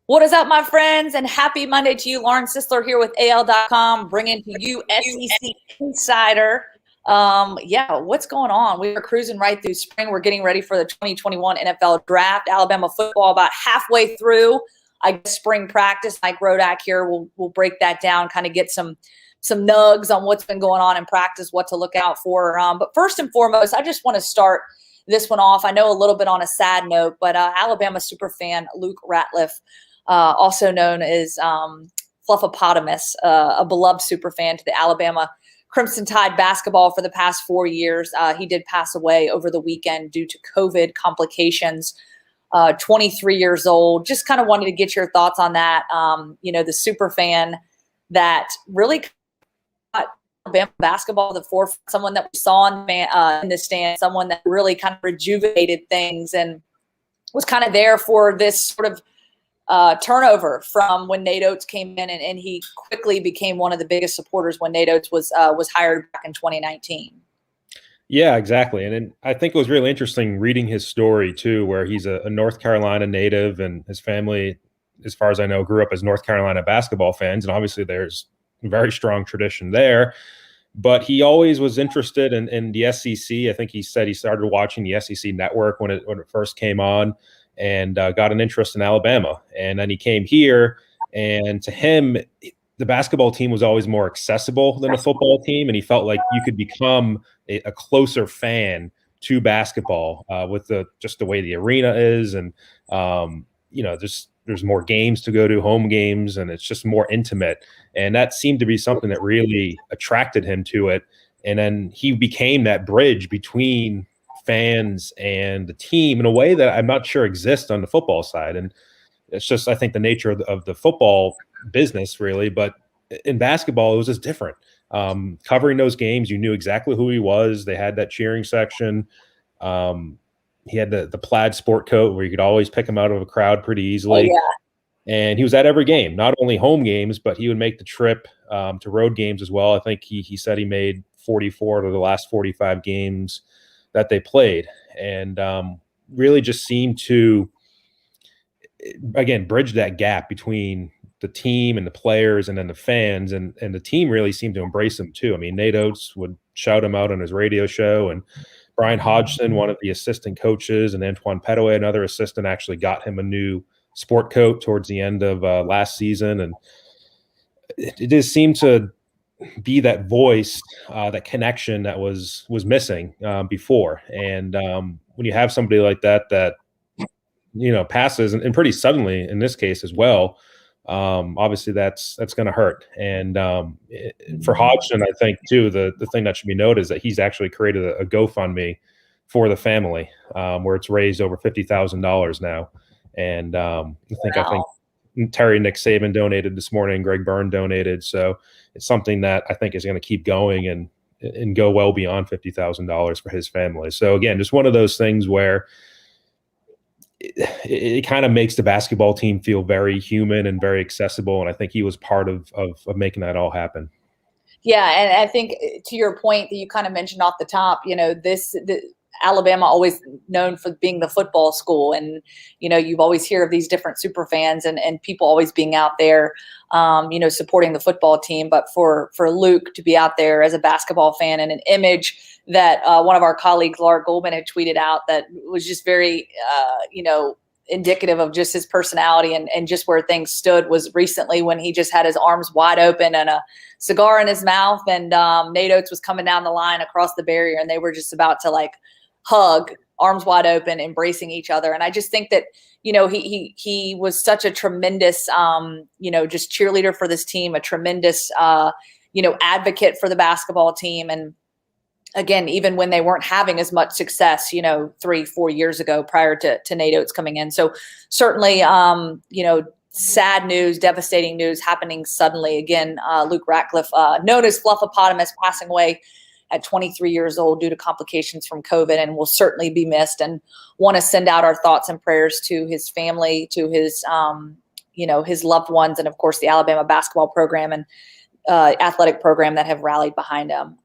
What is up, my friends? And happy Monday to you. Lauren Sisler here with AL.com, bringing to you SEC Insider. What's going on? We are cruising right through spring. We're getting ready for the 2021 NFL Draft. Alabama football about halfway through, I guess, spring practice. Mike Rodak here will break that down, kind of get some nugs on what's been going on in practice, what to look out for. But first and foremost, I just want to start this one off. I know a little bit on a sad note, but Alabama superfan Luke Ratliff, also known as Fluffopotamus, a beloved superfan to the Alabama Crimson Tide basketball for the past 4 years. He did pass away over the weekend due to COVID complications, 23 years old. Just kind of wanted to get your thoughts on that. The superfan that really got Alabama basketball to the forefront, someone that we saw in the stand, someone that really kind of rejuvenated things and was kind of there for this sort of turnover from when Nate Oates came in, and he quickly became one of the biggest supporters when Nate Oates was hired back in 2019. Yeah, exactly. And I think it was really interesting reading his story too, where he's a North Carolina native, and his family, as far as I know, grew up as North Carolina basketball fans. And obviously there's a very strong tradition there. But he always was interested in the SEC. I think he said he started watching the SEC network when it first came on, and got an interest in Alabama. And then he came here, and to him, the basketball team was always more accessible than a football team. And he felt like you could become a closer fan to basketball with just the way the arena is. And, there's more games to go to, home games, and it's just more intimate. And that seemed to be something that really attracted him to it. And then he became that bridge between fans and the team in a way that I'm not sure exists on the football side. And it's just, I think, the nature of the football business, really. But in basketball, it was just different. Covering those games, you knew exactly who he was. They had that cheering section. He had the plaid sport coat where you could always pick him out of a crowd pretty easily. Oh, yeah. And he was at every game, not only home games, but he would make the trip to road games as well. I think he said he made 44 of the last 45 games that they played, and really just seemed to, again, bridge that gap between the team and the players and then the fans, and the team really seemed to embrace him too. I mean, Nate Oates would shout him out on his radio show, and Brian Hodgson, one of the assistant coaches, and Antoine Petaway, another assistant, actually got him a new sport coat towards the end of last season. And it just seemed to be that voice, that connection that was missing before. And when you have somebody like that passes, and pretty suddenly in this case as well, obviously that's going to hurt. And for Hodgson, I think too, the thing that should be noted is that he's actually created a GoFundMe for the family, where it's raised over $50,000 now. And I think Terry Nick Saban donated this morning, Greg Byrne donated. So it's something that I think is going to keep going and go well beyond $50,000 for his family. So again, just one of those things where it kind of makes the basketball team feel very human and very accessible. And I think he was part of making that all happen. Yeah, and I think to your point that you kind of mentioned off the top, Alabama always known for being the football school, and you've always hear of these different super fans and people always being out there, supporting the football team. But for Luke to be out there as a basketball fan, and an image that one of our colleagues, Laura Goldman, had tweeted out that was just very, indicative of just his personality and just where things stood, was recently when he just had his arms wide open and a cigar in his mouth, and Nate Oates was coming down the line across the barrier, and they were just about to hug, arms wide open, embracing each other. And I just think that, he was such a tremendous, just cheerleader for this team, a tremendous, advocate for the basketball team. And again, even when they weren't having as much success, 3-4 years ago prior to Nate Oates coming in. So certainly, sad news, devastating news happening suddenly. Again, Luke Ratliff, known as Fluffopotamus, passing away at 23 years old due to complications from COVID, and will certainly be missed. And want to send out our thoughts and prayers to his family, to his, his loved ones, and of course the Alabama basketball program and athletic program that have rallied behind him.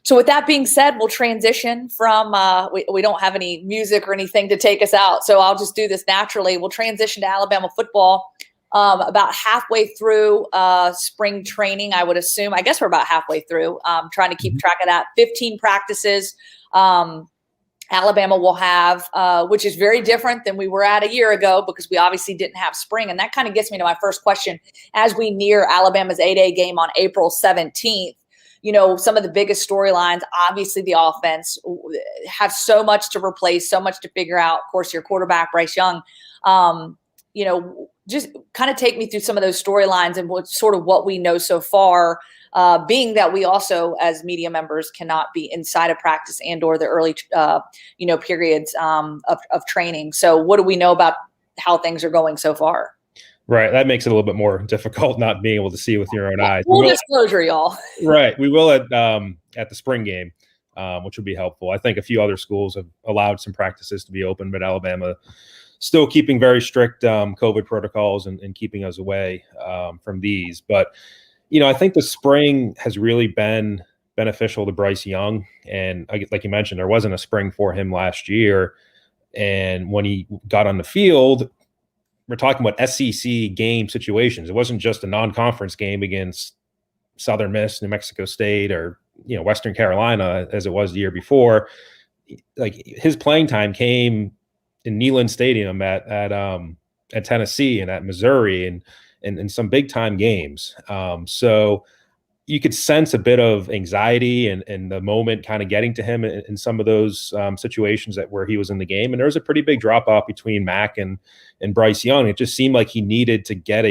So with that being said, we'll transition from, we don't have any music or anything to take us out, so I'll just do this naturally. We'll transition to Alabama football. About halfway through spring training, I would assume. I guess we're about halfway through, trying to keep track of that. 15 practices Alabama will have, which is very different than we were at a year ago because we obviously didn't have spring. And that kind of gets me to my first question. As we near Alabama's 8A game on April 17th, some of the biggest storylines, obviously the offense, have so much to replace, so much to figure out. Of course, your quarterback, Bryce Young, just kind of take me through some of those storylines and what we know so far, being that we also, as media members, cannot be inside of practice and or the early, periods of training. So what do we know about how things are going so far? Right. That makes it a little bit more difficult not being able to see with your own eyes. Full disclosure, y'all. Right. We will at the spring game, which would be helpful. I think a few other schools have allowed some practices to be open, but Alabama still keeping very strict COVID protocols and keeping us away from these. But, I think the spring has really been beneficial to Bryce Young. And like you mentioned, there wasn't a spring for him last year. And when he got on the field, we're talking about SEC game situations. It wasn't just a non-conference game against Southern Miss, New Mexico State, or Western Carolina as it was the year before. Like his playing time came in Neyland Stadium at Tennessee and at Missouri and some big time games. So you could sense a bit of anxiety and the moment kind of getting to him in some of those situations where he was in the game. And there was a pretty big drop off between Mac and Bryce Young. It just seemed like he needed to get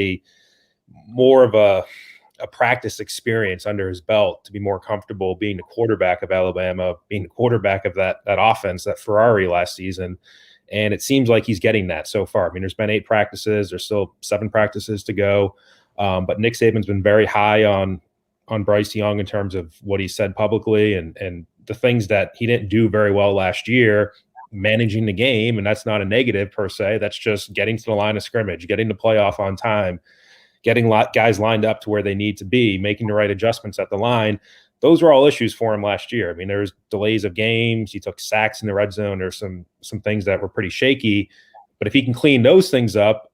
more of a practice experience under his belt to be more comfortable being the quarterback of Alabama, being the quarterback of that offense, that Ferrari last season. And it seems like he's getting that so far. I mean, there's been 8 practices. There's still 7 practices to go. But Nick Saban's been very high on Bryce Young in terms of what he said publicly and the things that he didn't do very well last year, managing the game. And that's not a negative per se. That's just getting to the line of scrimmage, getting the playoff on time, getting guys lined up to where they need to be, making the right adjustments at the line. Those were all issues for him last year. I mean, there was delays of games. He took sacks in the red zone. There's some things that were pretty shaky. But if he can clean those things up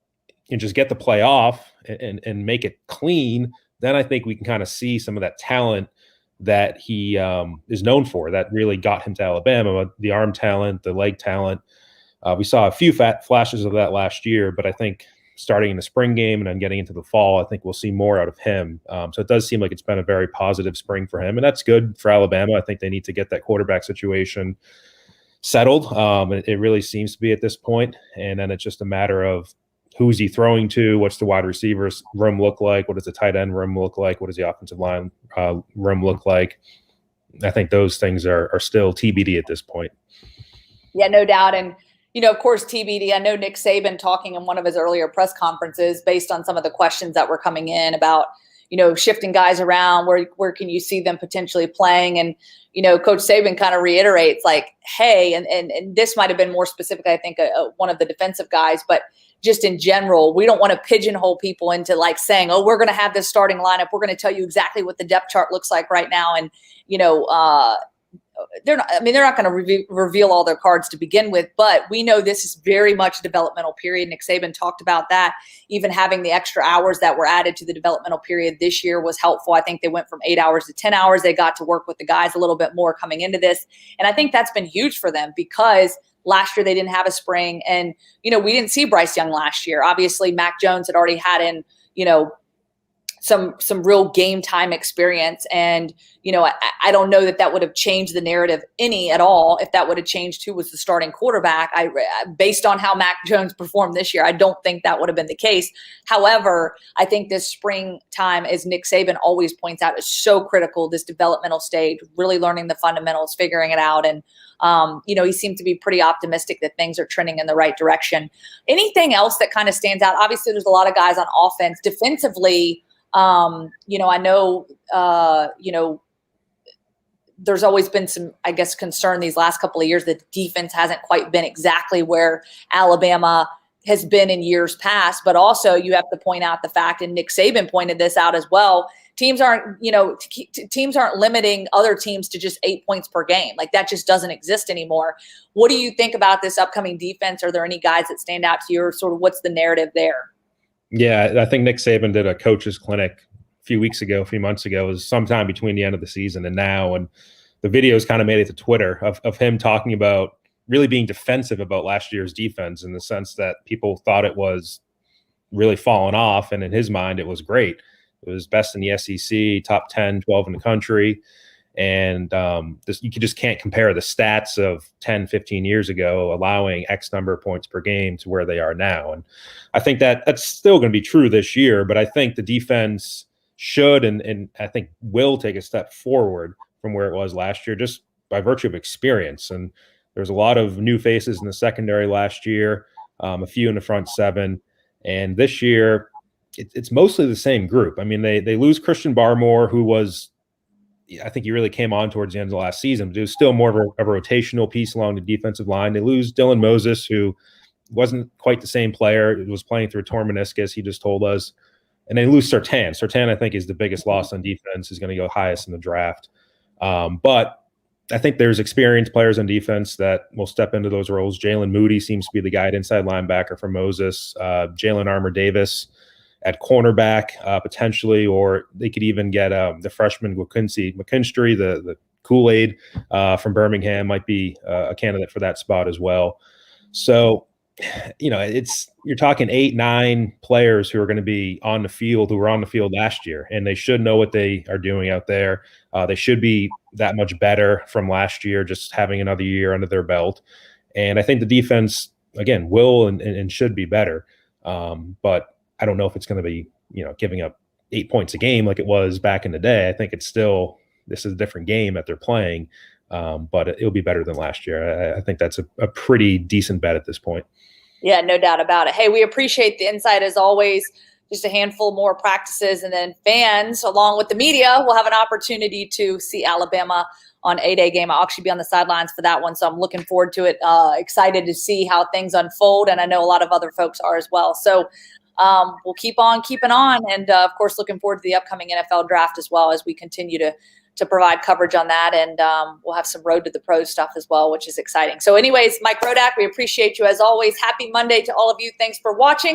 and just get the play off and make it clean, then I think we can kind of see some of that talent that he is known for that really got him to Alabama, the arm talent, the leg talent. We saw a few flashes of that last year, but I think starting in the spring game and then getting into the fall, I think we'll see more out of him. So it does seem like it's been a very positive spring for him, and that's good for Alabama. I think they need to get that quarterback situation settled. It really seems to be at this point, and then it's just a matter of who's he throwing to, what's the wide receivers room look like, what does the tight end room look like, what does the offensive line room look like. I think those things are still TBD at this point. Yeah, no doubt. And of course, TBD, I know Nick Saban talking in one of his earlier press conferences based on some of the questions that were coming in about, shifting guys around, where can you see them potentially playing? And, Coach Saban kind of reiterates like, hey, and this might have been more specific, I think, one of the defensive guys, but just in general, we don't want to pigeonhole people into like saying, oh, we're going to have this starting lineup. We're going to tell you exactly what the depth chart looks like right now. And, they're not going to reveal all their cards to begin with, but we know this is very much a developmental period. Nick Saban talked about that. Even having the extra hours that were added to the developmental period this year was helpful. I think they went from 8 hours to 10 hours. They got to work with the guys a little bit more coming into this. And I think that's been huge for them because last year they didn't have a spring. And, we didn't see Bryce Young last year. Obviously, Mac Jones had already had in, some real game time experience. And, I don't know that would have changed the narrative any at all. If that would have changed who was the starting quarterback, based on how Mac Jones performed this year, I don't think that would have been the case. However, I think this springtime, as Nick Saban always points out, is so critical, this developmental stage, really learning the fundamentals, figuring it out. And, he seemed to be pretty optimistic that things are trending in the right direction. Anything else that kind of stands out? Obviously, there's a lot of guys on offense. Defensively, I know, there's always been some, I guess, concern these last couple of years that defense hasn't quite been exactly where Alabama has been in years past. But also you have to point out the fact, and Nick Saban pointed this out as well, teams aren't, teams aren't limiting other teams to just 8 points per game. Like that just doesn't exist anymore. What do you think about this upcoming defense? Are there any guys that stand out to you, or sort of what's the narrative there? Yeah, I think Nick Saban did a coaches clinic a few months ago. It was sometime between the end of the season and now. And the videos kind of made it to Twitter of him talking about really being defensive about last year's defense, in the sense that people thought it was really fallen off. And in his mind, it was great. It was best in the SEC, top 10, 12 in the country. And you just can't compare the stats of 10, 15 years ago, allowing X number of points per game, to where they are now. And I think that's still going to be true this year, but I think the defense should and I think will take a step forward from where it was last year, just by virtue of experience. And there's a lot of new faces in the secondary last year, a few in the front seven. And this year, it's mostly the same group. I mean, they lose Christian Barmore, who was, I think he really came on towards the end of the last season, but it was still more of a rotational piece along the defensive line. They lose Dylan Moses, who wasn't quite the same player. He was playing through a torn meniscus, he just told us. And they lose Surtain. Surtain, I think, is the biggest loss on defense. He's going to go highest in the draft. But I think there's experienced players on defense that will step into those roles. Jalen Moody seems to be the guy at inside linebacker for Moses. Jalen Armour-Davis at cornerback, potentially, or they could even get the freshman Quincy McKinstry, the Kool-Aid from Birmingham, might be a candidate for that spot as well. So, you're talking 8, 9 players who are going to be on the field, who were on the field last year, and they should know what they are doing out there. They should be that much better from last year, just having another year under their belt. And I think the defense, again, will and should be better. But I don't know if it's going to be, giving up 8 points a game like it was back in the day. I think this is a different game that they're playing, but it'll be better than last year. I think that's a pretty decent bet at this point. Yeah, no doubt about it. Hey, we appreciate the insight as always. Just a handful more practices, and then fans, along with the media, will have an opportunity to see Alabama on A-Day game. I'll actually be on the sidelines for that one, so I'm looking forward to it. Excited to see how things unfold, and I know a lot of other folks are as well. So we'll keep on keeping on, and of course, looking forward to the upcoming NFL draft as well, as we continue to provide coverage on that. And we'll have some Road to the Pros stuff as well, which is exciting. So anyways, Mike Rodak, we appreciate you as always. Happy Monday to all of you. Thanks for watching.